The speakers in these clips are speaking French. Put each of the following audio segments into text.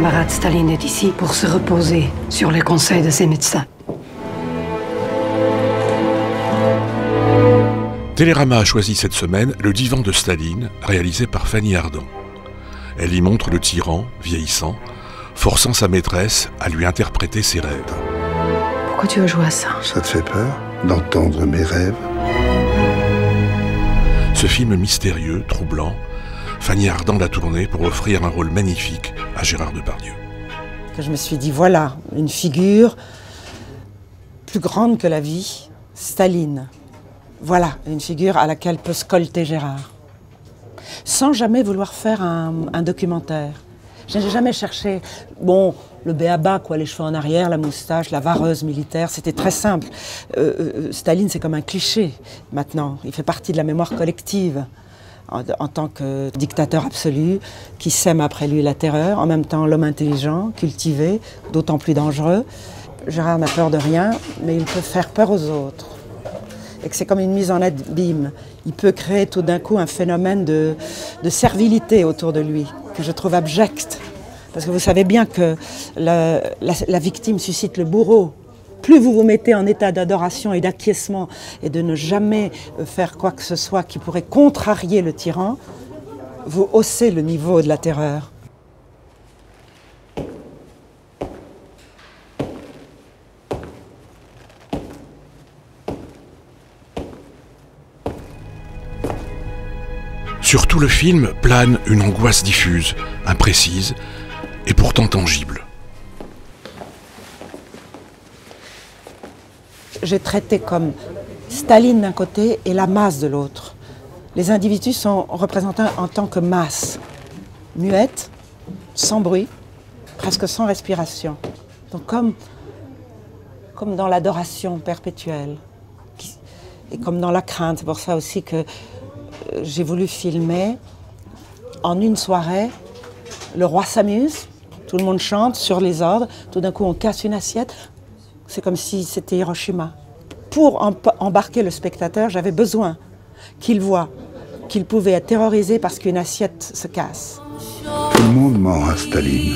camarade Staline est ici pour se reposer sur les conseils de ses médecins. Télérama a choisi cette semaine Le divan de Staline, réalisé par Fanny Ardant. Elle y montre le tyran, vieillissant, forçant sa maîtresse à lui interpréter ses rêves. Pourquoi tu veux jouer à ça? Ça te fait peur d'entendre mes rêves? Ce film mystérieux, troublant, Fanny Ardant l'a tourné pour offrir un rôle magnifique à Gérard Depardieu. Que je me suis dit, voilà, une figure plus grande que la vie, Staline. Voilà, une figure à laquelle peut scolter Gérard. Sans jamais vouloir faire un documentaire. Je n'ai jamais cherché, bon, le b.a.-ba, quoi, les cheveux en arrière, la moustache, la vareuse militaire, c'était très simple. Staline, c'est comme un cliché, maintenant. Il fait partie de la mémoire collective. En tant que dictateur absolu, qui sème après lui la terreur, en même temps l'homme intelligent, cultivé, d'autant plus dangereux. Gérard n'a peur de rien, mais il peut faire peur aux autres. Et que c'est comme une mise en abîme. Il peut créer tout d'un coup un phénomène de servilité autour de lui, que je trouve abject. Parce que vous savez bien que la victime suscite le bourreau. Plus vous vous mettez en état d'adoration et d'acquiescement et de ne jamais faire quoi que ce soit qui pourrait contrarier le tyran, vous haussez le niveau de la terreur. Sur tout le film plane une angoisse diffuse, imprécise et pourtant tangible. J'ai traité comme Staline d'un côté et la masse de l'autre. Les individus sont représentés en tant que masse, muette, sans bruit, presque sans respiration. Donc comme dans l'adoration perpétuelle et comme dans la crainte. C'est pour ça aussi que j'ai voulu filmer en une soirée. Le roi s'amuse, tout le monde chante sur les ordres, tout d'un coup on casse une assiette. C'est comme si c'était Hiroshima. Pour embarquer le spectateur, j'avais besoin qu'il voie qu'il pouvait être terrorisé parce qu'une assiette se casse. Tout le monde ment à Staline.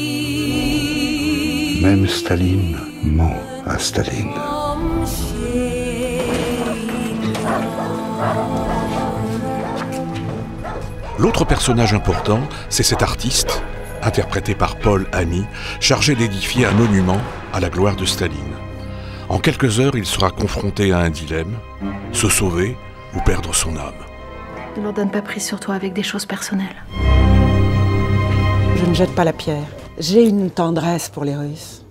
Même Staline ment à Staline. L'autre personnage important, c'est cet artiste, interprété par Paul Ami, chargé d'édifier un monument à la gloire de Staline. En quelques heures, il sera confronté à un dilemme, se sauver ou perdre son âme. Ne leur donne pas prise sur toi avec des choses personnelles. Je ne jette pas la pierre. J'ai une tendresse pour les Russes,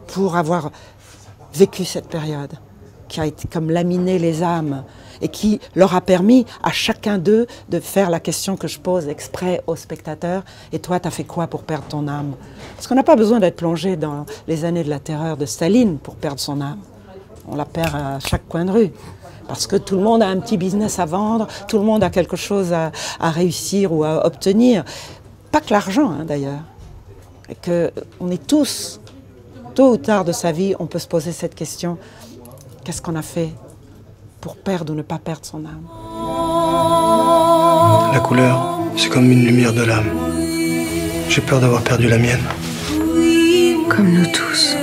pour avoir vécu cette période qui a été comme laminer les âmes et qui leur a permis à chacun d'eux de faire la question que je pose exprès aux spectateurs. Et toi, t'as fait quoi pour perdre ton âme? Parce qu'on n'a pas besoin d'être plongé dans les années de la terreur de Staline pour perdre son âme. On la perd à chaque coin de rue. Parce que tout le monde a un petit business à vendre, tout le monde a quelque chose à réussir ou à obtenir. Pas que l'argent, hein, d'ailleurs. Et qu'on est tous, tôt ou tard de sa vie, on peut se poser cette question. Qu'est-ce qu'on a fait pour perdre ou ne pas perdre son âme? La couleur, c'est comme une lumière de l'âme. J'ai peur d'avoir perdu la mienne. Comme nous tous.